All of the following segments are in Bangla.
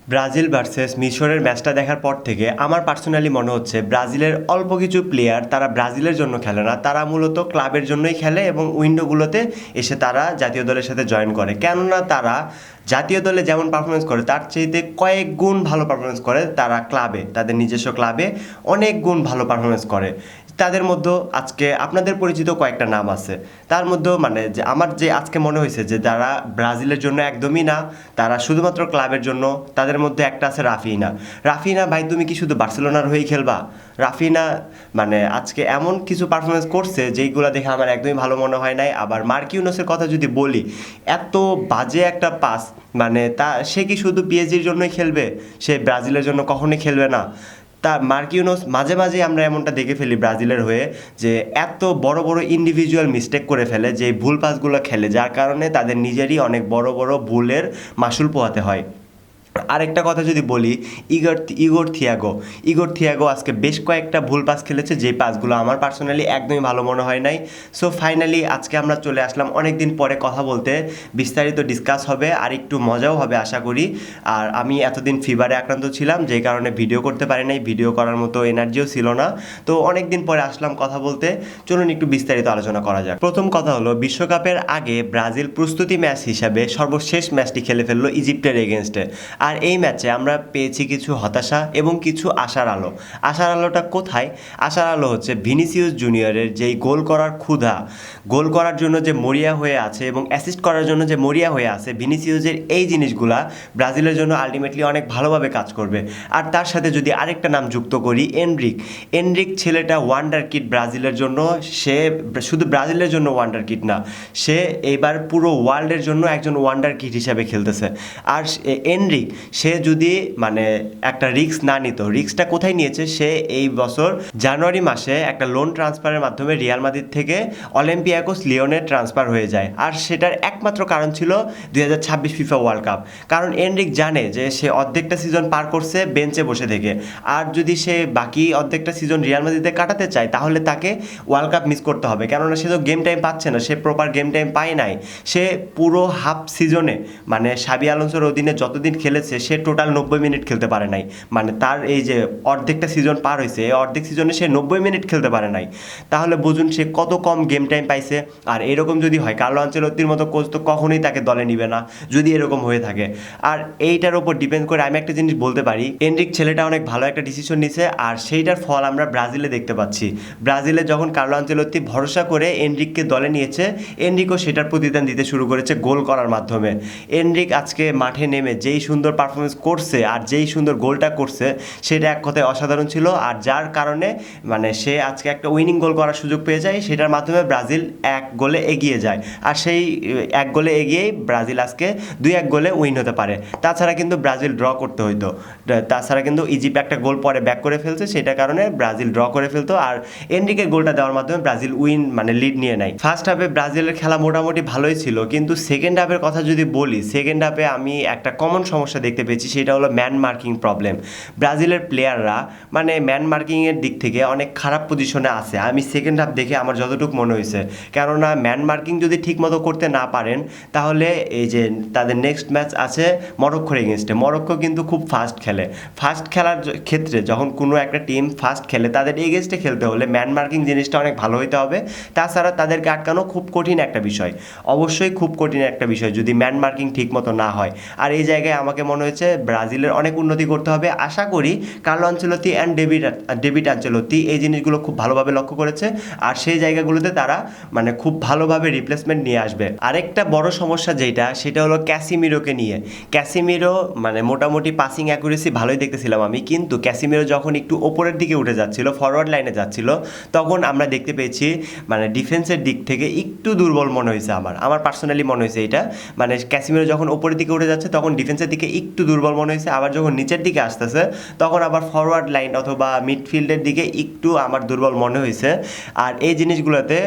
ব্রাজিল ভার্সেস মিশরের ম্যাচটা দেখার পর থেকে আমার পার্সোনালি মনে হচ্ছে ব্রাজিলের অল্প কিছু প্লেয়ার তারা ব্রাজিলের জন্য খেলে না, তারা মূলত ক্লাবের জন্যই খেলে এবং উইন্ডোগুলোতে এসে তারা জাতীয় দলের সাথে জয়েন করে। কেননা তারা জাতীয় দলে যেমন পারফরমেন্স করে তার চাইতে কয়েক গুণ ভালো পারফরমেন্স করে তারা ক্লাবে, তাদের নিজস্ব ক্লাবে অনেক গুণ ভালো পারফরমেন্স করে। তাদের মধ্যে আজকে আপনাদের পরিচিত কয়েকটা নাম আছে, তার মধ্যেও মানে যে আমার যে আজকে মনে হয়েছে যে যারা ব্রাজিলের জন্য একদমই না, তারা শুধুমাত্র ক্লাবের জন্য, তাদের মধ্যে একটা আছে রাফিনা। রাফিনা ভাই, তুমি কি শুধু বার্সেলোনার হয়েই খেলবা? রাফিনা মানে আজকে এমন কিছু পারফরমেন্স করছে যেইগুলো দেখে আমার একদমই ভালো মনে হয় নাই। আবার মার্কিউনোসের কথা যদি বলি, এত বাজে একটা পাস, মানে সে কি শুধু পিএসজির জন্যই খেলবে? সে ব্রাজিলের জন্য কখনোই খেলবে না। তা মার্কিউনোস মাঝে মাঝে আমরা এমনটা দেখে ফেলি ব্রাজিলের হয়ে যে এত বড় বড় ইন্ডিভিজুয়াল মিস্টেক করে ফেলে, যে ভুল পাসগুলো খেলে, যার কারণে তাদের নিজেরই অনেক বড় বড় ভুলের মাসুল পোহাতে হয়। আরেকটা কথা যদি বলি, ইগোর থিয়াগো আজকে বেশ কয়েকটা ভুল পাস খেলেছে, যে পাসগুলো আমার পার্সোনালি একদমই ভালো মনে হয় নাই। সো ফাইনালি আজকে আমরা চলে আসলাম অনেক দিন পরে কথা বলতে, বিস্তারিত ডিসকাস হবে আর একটু মজাও হবে আশা করি। আর আমি এতদিন ফিভারে আক্রান্ত ছিলাম, যেই কারণে ভিডিও করতে পারি নাই, ভিডিও করার মতো এনার্জিও ছিল না। তো অনেক দিন পরে আসলাম কথা বলতে, চলুন একটু বিস্তারিত আলোচনা করা যাক। প্রথম কথা হলো, বিশ্বকাপের আগে ব্রাজিল প্রস্তুতি ম্যাচ হিসাবে সর্বশেষ ম্যাচটি খেলে ফেললো ইজিপ্টের এগেনস্টে। আর এই ম্যাচে আমরা পেয়েছি কিছু হতাশা এবং কিছু আশার আলো। আশার আলোটা কোথায়? আশার আলো হচ্ছে ভিনিসিয়াস জুনিয়রের যেই গোল করার ক্ষুধা, গোল করার জন্য যে মরিয়া হয়ে আছে এবং অ্যাসিস্ট করার জন্য যে মরিয়া হয়ে আছে, ভিনিসিয়াসের এই জিনিসগুলা ব্রাজিলের জন্য আলটিমেটলি অনেক ভালোভাবে কাজ করবে। আর তার সাথে যদি আরেকটা নাম যুক্ত করি, এনরিক ছেলেটা ওয়ান্ডার কিড ব্রাজিলের জন্য। সে শুধু ব্রাজিলের জন্য ওয়ান্ডার কিড না, সে এবার পুরো ওয়ার্ল্ডের জন্য একজন ওয়ান্ডার কিড হিসাবে খেলতেছে। আর এনরিক, সে যদি মানে একটা রিস্ক না নিত, রিস্কটা কোথায় নিয়েছে? সে এই বছর জানুয়ারি মাসে একটা লোন ট্রান্সফারের মাধ্যমে রিয়াল মাদ্রিদ থেকে অলিম্পিয়াকোস লিওনে ট্রান্সফার হয়ে যায়। আর সেটার একমাত্র কারণ ছিল 2026 ফিফা ওয়ার্ল্ড কাপ। কারণ এনরিক জানে যে সে অর্ধেকটা সিজন পার করছে বেঞ্চে বসে থেকে, আর যদি সে বাকি অর্ধেকটা সিজন রিয়াল মাদ্রিদে কাটাতে চায় তাহলে তাকে ওয়ার্ল্ড কাপ মিস করতে হবে। কেননা সে তো গেম টাইম পাচ্ছে না, সে প্রপার গেম টাইম পায় নাই। সে পুরো হাফ সিজনে মানে সাবি আলোনসোর অধীনে যতদিন খেলেছে সে টোটাল 90 মিনিট খেলতে পারে নাই। মানে তার এই যে অর্ধেকটা সিজন পার হয়েছে, এই অর্ধেক সিজনে সে 90 মিনিট খেলতে পারে নাই। তাহলে বুঝুন সে কত কম গেম টাইম পাইছে। আর এরকম যদি হয়, কার্লো আনচেলত্তির মতো কোচ তো কখনোই তাকে দলে নিবে না যদি এরকম হয়ে থাকে। আর এইটার উপর ডিপেন্ড করে আমি একটা জিনিস বলতে পারি, এনরিক ছেলেটা অনেক ভালো একটা ডিসিশন নিছে, আর সেইটার ফল আমরা ব্রাজিলে দেখতে পাচ্ছি। ব্রাজিলে যখন কার্লো আনচেলত্তি ভরসা করে এনরিককে দলে নিয়েছে, এনরিকও সেটার প্রতিদান দিতে শুরু করেছে গোল করার মাধ্যমে। এনরিক আজকে মাঠে নেমে যেই সুন্দর পারফরমেন্স করছে আর যেই সুন্দর গোলটা করছে, সেটা এক কথায় অসাধারণ ছিল। আর যার কারণে মানে সে আজকে একটা উইনিং গোল করার সুযোগ পেয়ে যায়, সেটার মাধ্যমে ব্রাজিল 1 গোলে এগিয়ে যায়। আর সেই 1 গোলে এগিয়েই ব্রাজিল আজকে 2-1 গোলে উইন হতে পারে। তাছাড়া কিন্তু ব্রাজিল ড্র করতে হইতো, তাছাড়া কিন্তু ইজিপ্ট একটা গোল পরে ব্যাক করে ফেলছে, সেটার কারণে ব্রাজিল ড্র করে ফেলতো। আর এনরিকের গোলটা দেওয়ার মাধ্যমে ব্রাজিল উইন মানে লিড নিয়ে নেয়। ফার্স্ট হাফে ব্রাজিলের খেলা মোটামুটি ভালোই ছিল, কিন্তু সেকেন্ড হাফের কথা যদি বলি, সেকেন্ড হাফে আমি একটা কমন সমস্যা দেখতে পেয়েছি, সেটা হলো ম্যান মার্কিং প্রবলেম। ব্রাজিলের প্লেয়াররা মানে ম্যান মার্কিংয়ের দিক থেকে অনেক খারাপ পজিশনে আছে আমি সেকেন্ড হাফ দেখে আমার যতটুকু মনে হয়েছে। কেননা ম্যান মার্কিং যদি ঠিক মতো করতে না পারেন, তাহলে এই যে তাদের নেক্সট ম্যাচ আছে মরক্কোর এগেনস্টে। মরক্কো কিন্তু খুব ফাস্ট খেলে। ফাস্ট খেলার ক্ষেত্রে যখন কোনো একটা টিম ফাস্ট খেলে, তাদের এগেনস্টে খেলতে হলে ম্যান মার্কিং জিনিসটা অনেক ভালো হইতে হবে। তাছাড়া তাদেরকে আটকানো খুব কঠিন একটা বিষয়, অবশ্যই খুব কঠিন একটা বিষয় যদি ম্যান মার্কিং ঠিক মতো না হয়। আর এই জায়গায় আমাকে মনে হয়েছে ব্রাজিলের অনেক উন্নতি করতে হবে। আশা করি Carlo Ancelotti and David Ancelotti এই জিনিসগুলো খুব ভালোভাবে লক্ষ্য করেছে, আর সেই জায়গাগুলোতে তারা মানে খুব ভালোভাবে রিপ্লেসমেন্ট নিয়ে আসবে। আরেকটা বড় সমস্যা যেটা, সেটা হলো ক্যাসিমিরোকে নিয়ে। ক্যাসিমিরো মানে মোটামুটি পাসিং অ্যাকুরেসি ভালোই দেখতেছিলাম আমি, কিন্তু ক্যাসিমিরো যখন একটু ওপরের দিকে উঠে যাচ্ছিল, ফরওয়ার্ড লাইনে যাচ্ছিল, তখন আমরা দেখতে পেয়েছি মানে ডিফেন্সের দিক থেকে একটু দুর্বল মনে হয়েছে। আমার পার্সোনালি মনে হয়েছে এটা, মানে ক্যাসিমিরো যখন ওপরের দিকে উঠে যাচ্ছে তখন ডিফেন্সের দিকে একটু দুর্বল মনে হয়েছে, আবার যখন নিচের দিকে আসতেছে তখন আবার ফরওয়ার্ড লাইন অথবা মিডফিল্ডের দিকে একটু আমার দুর্বল মনে হয়েছে। আর এই জিনিসগুলোতে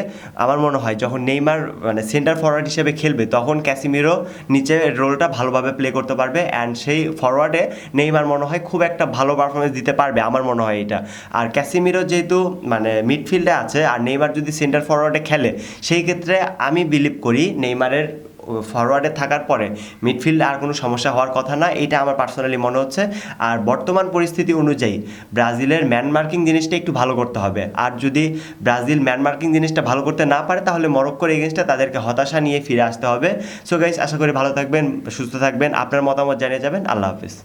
আমার মনে হয় যখন নেইমার মানে সেন্টার ফরওয়ার্ড হিসেবে খেলবে, তখন ক্যাসিমিরো নিচের রোলটা ভালোভাবে প্লে করতে পারবে, অ্যান্ড সেই ফরওয়ার্ডে নেইমার মনে হয় খুব একটা ভালো পারফরমেন্স দিতে পারবে, আমার মনে হয় এটা। আর ক্যাসিমিরো যেহেতু মানে মিডফিল্ডে আছে আর নেইমার যদি সেন্টার ফরওয়ার্ডে খেলে, সেই ক্ষেত্রে আমি বিলিভ করি নেইমারের ফরওয়ার্ডে থাকার পরে মিডফিল্ডে আর কোনো সমস্যা হওয়ার কথা না, এটা আমার পার্সোনালি মনে হচ্ছে। আর বর্তমান পরিস্থিতি অনুযায়ী ব্রাজিলের ম্যান মার্কিং জিনিসটা একটু ভালো করতে হবে। আর যদি ব্রাজিল ম্যান মার্কিং জিনিসটা ভালো করতে না পারে তাহলে মরক্কোর এগেনস্টে তাদেরকে হতাশা নিয়ে ফিরে আসতে হবে। সো গাইস, আশা করি ভালো থাকবেন, সুস্থ থাকবেন, আপনার মতামত জানিয়ে যাবেন। আল্লাহ হাফিজ।